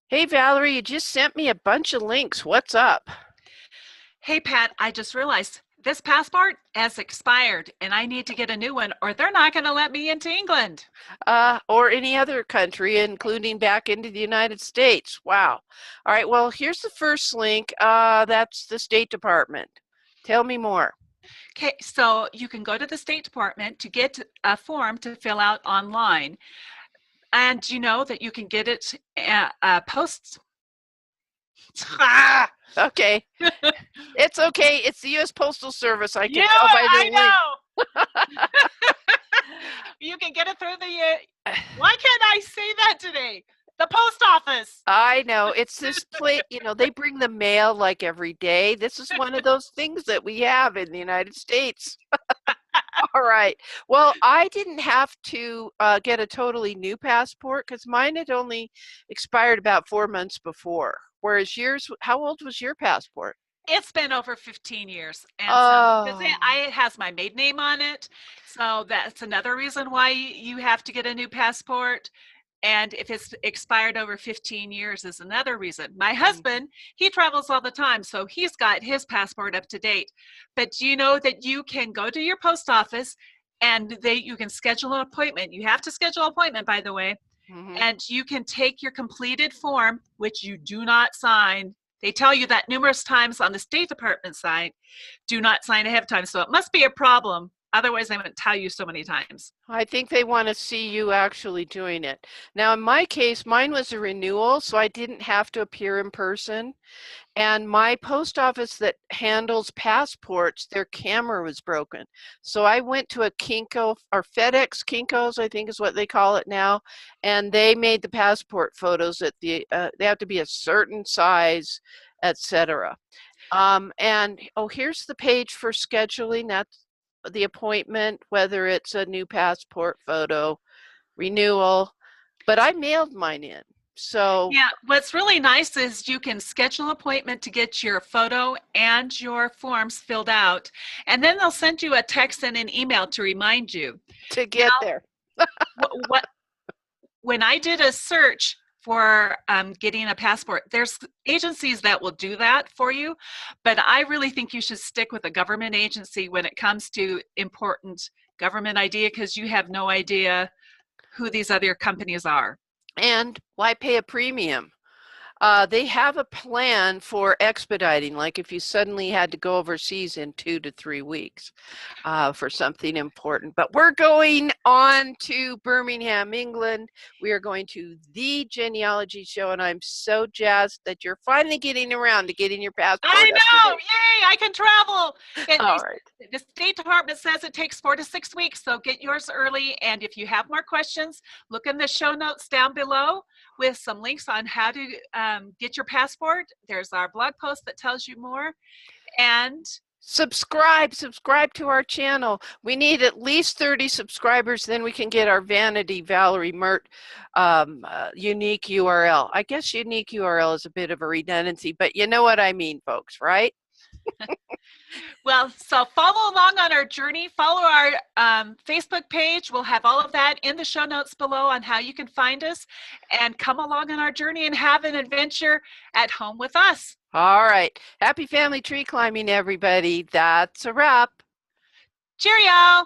Hey Valerie, you just sent me a bunch of links. What's up? Hey Pat, I just realized this passport has expired and I need to get a new one or they're not going to let me into England. Or any other country, including back into the United States. Wow. All right, well, here's the first link. That's the State Department. Tell me more. Okay, so you can go to the State Department to get a form to fill out online. And you know that you can get it post. Ah! Okay, it's okay. It's the U.S. Postal Service. I Yeah, can tell by the I link. know. You can get it through why can't I say that today? The post office. I know. It's this place, they bring the mail like every day. This is one of those things that we have in the United States. All right. Well, I didn't have to get a totally new passport because mine had only expired about 4 months before. Whereas yours, how old was your passport? It's been over 15 years, and so because Oh, it has my maiden name on it, so that's another reason why you have to get a new passport. And if it's expired over 15 years is another reason. My mhm. husband, he travels all the time, so he's got his passport up to date. But do you know that you can go to your post office and you can schedule an appointment. You have to schedule an appointment, by the way, Mhm. and you can take your completed form, which you do not sign. They tell you that numerous times on the State Department site, do not sign ahead of time. So it must be a problem. Otherwise, I wouldn't tell you so many times. I think they want to see you actually doing it. Now, in my case, mine was a renewal, so I didn't have to appear in person. And my post office that handles passports, their camera was broken. So I went to a Kinko or FedEx Kinkos, I think is what they call it now, and they made the passport photos at they have to be a certain size, etc. And oh, here's the page for scheduling. That's the appointment, whether it's a new passport photo, renewal. But I mailed mine in. So, Yeah, what's really nice is you can schedule an appointment to get your photo and your forms filled out, and then they'll send you a text and an email to remind you. to Now, get there. what when I did a search for getting a passport, there's agencies that will do that for you, but I really think you should stick with a government agency when it comes to important government idea because you have no idea who these other companies are. And why pay a premium? They have a plan for expediting, like if you suddenly had to go overseas in 2 to 3 weeks for something important. But we're going on to Birmingham, England. We are going to the genealogy show, and I'm so jazzed that you're finally getting around to getting your I passport up to know! date. Yay! I can travel. All right. The State Department says it takes 4 to 6 weeks, so get yours early. And if you have more questions, look in the show notes down below with some links on how to get your passport. There's our blog post that tells you more. And Subscribe to our channel. We need at least 30 subscribers, then we can get our vanity Valerie Mert unique URL. I guess unique URL is a bit of a redundancy, but you know what I mean, folks, right? well, so follow along on our journey. Follow our Facebook page. We'll have all of that in the show notes below on how you can find us and come along on our journey and have an adventure at home with us. All right. Happy family tree climbing, everybody. That's a wrap. Cheerio!